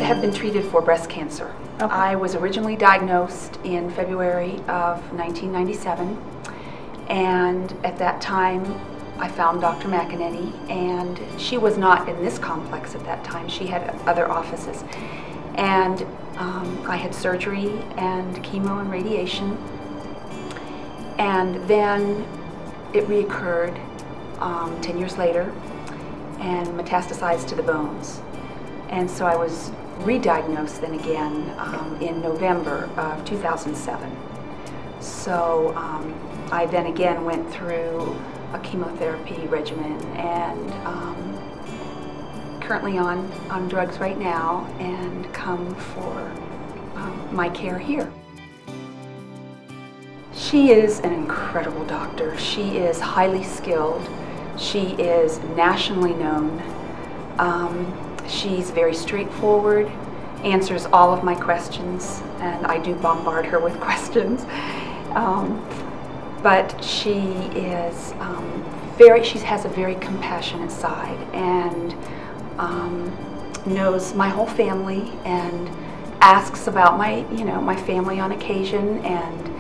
have been treated for breast cancer. Okay. I was originally diagnosed in February of 1997, and at that time I found Dr. McEnany, and she was not in this complex at that time. She had other offices. And I had surgery and chemo and radiation, and then it reoccurred 10 years later and metastasized to the bones. And so I was re-diagnosed then again in November of 2007. So I then again went through a chemotherapy regimen, and currently on drugs right now, and come for my care here. She is an incredible doctor. She is highly skilled. She is nationally known. She's very straightforward, answers all of my questions, and I do bombard her with questions. But she is she has a very compassionate side, and knows my whole family and asks about my family on occasion, and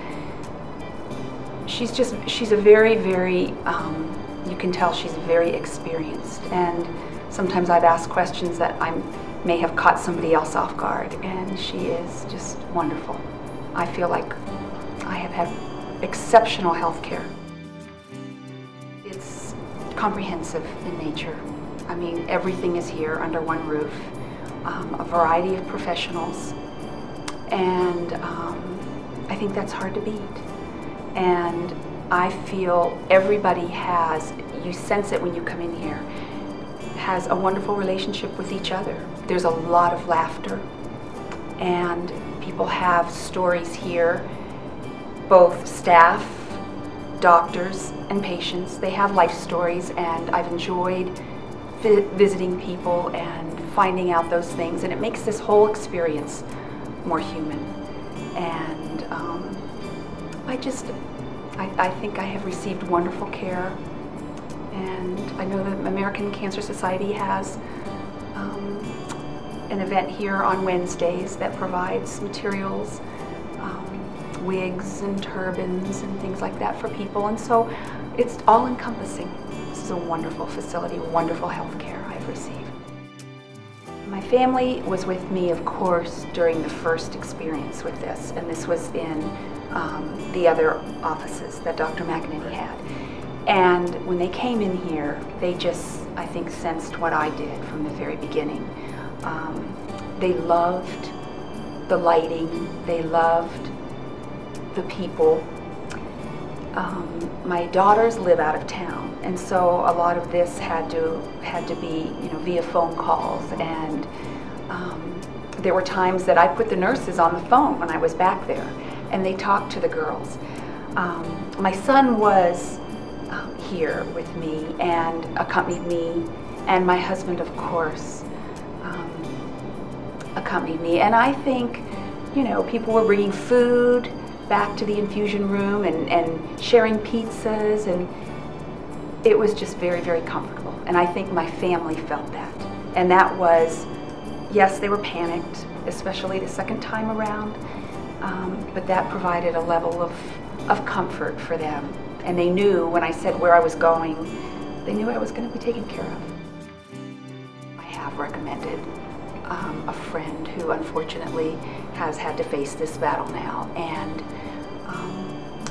she's a very, very, you can tell she's very experienced, and sometimes I've asked questions that I may have caught somebody else off guard, and she is just wonderful. I feel like I have had exceptional health care. It's comprehensive in nature. I mean, everything is here under one roof, a variety of professionals, and I think that's hard to beat. And I feel everybody has, you sense it when you come in here, has a wonderful relationship with each other. There's a lot of laughter, and people have stories here, both staff, doctors, and patients. They have life stories, and I've enjoyed visiting people and finding out those things, and it makes this whole experience more human. And I think I have received wonderful care, and I know the American Cancer Society has an event here on Wednesdays that provides materials, wigs and turbans and things like that for people, and so it's all encompassing. This is a wonderful facility, wonderful health care I've received. My family was with me, of course, during the first experience with this, and this was in the other offices that Dr. McEnany had. And when they came in here, they just, I think, sensed what I did from the very beginning. They loved the lighting, they loved the people. My daughters live out of town, and so a lot of this had to be, via phone calls, and there were times that I put the nurses on the phone when I was back there, and they talked to the girls. My son was here with me and accompanied me, and my husband, of course, accompanied me. And I think, people were bringing food back to the infusion room and sharing pizzas, and it was just very, very comfortable. And I think my family felt that. And that was, yes, they were panicked, especially the second time around, but that provided a level of comfort for them. And they knew when I said where I was going, they knew I was going to be taken care of. I have recommended a friend who unfortunately has had to face this battle now, and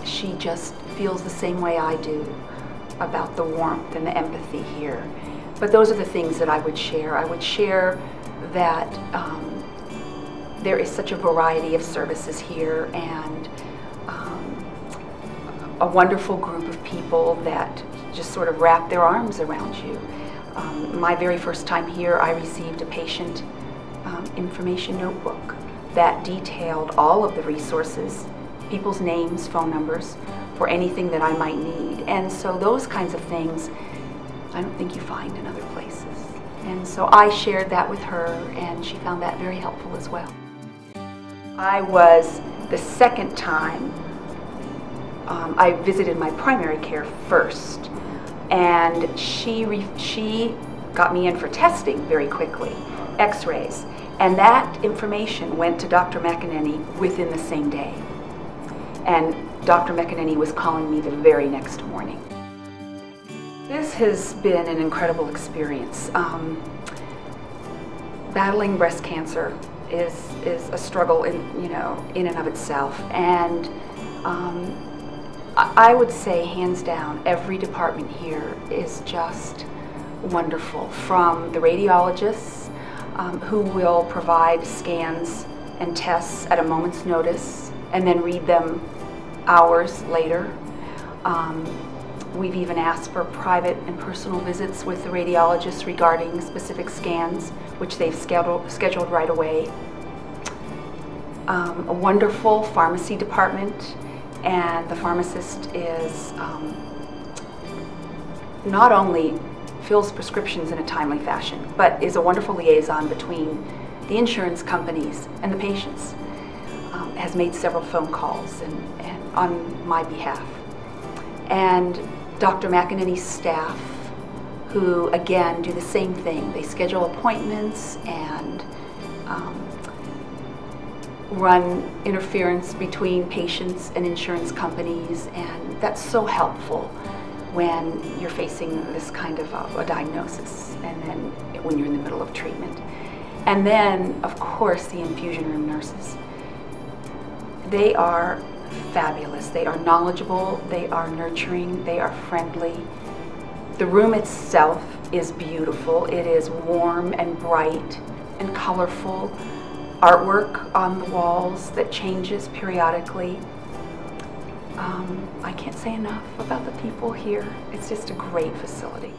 she just feels the same way I do about the warmth and the empathy here. But those are the things that I would share. I would share that there is such a variety of services here, and a wonderful group of people that just sort of wrap their arms around you. My very first time here, I received a patient information notebook that detailed all of the resources, people's names, phone numbers, for anything that I might need. And so those kinds of things, I don't think you find in other places. And so I shared that with her, and she found that very helpful as well. I was the second time, I visited my primary care first, and she got me in for testing very quickly. x-rays. And that information went to Dr. McEnany within the same day. And Dr. McEnany was calling me the very next morning. This has been an incredible experience. Battling breast cancer is a struggle in and of itself. And I would say, hands down, every department here is just wonderful. From the radiologists, who will provide scans and tests at a moment's notice and then read them hours later. We've even asked for private and personal visits with the radiologists regarding specific scans, which they've scheduled right away. A wonderful pharmacy department, and the pharmacist is not only fills prescriptions in a timely fashion, but is a wonderful liaison between the insurance companies and the patients. Has made several phone calls and on my behalf. And Dr. McEnany's staff, who again do the same thing. They schedule appointments and run interference between patients and insurance companies, and that's so helpful when you're facing this kind of a diagnosis, and then when you're in the middle of treatment. And then, of course, the infusion room nurses. They are fabulous. They are knowledgeable, they are nurturing, they are friendly. The room itself is beautiful. It is warm and bright and colorful. Artwork on the walls that changes periodically. I can't say enough about the people here. It's just a great facility.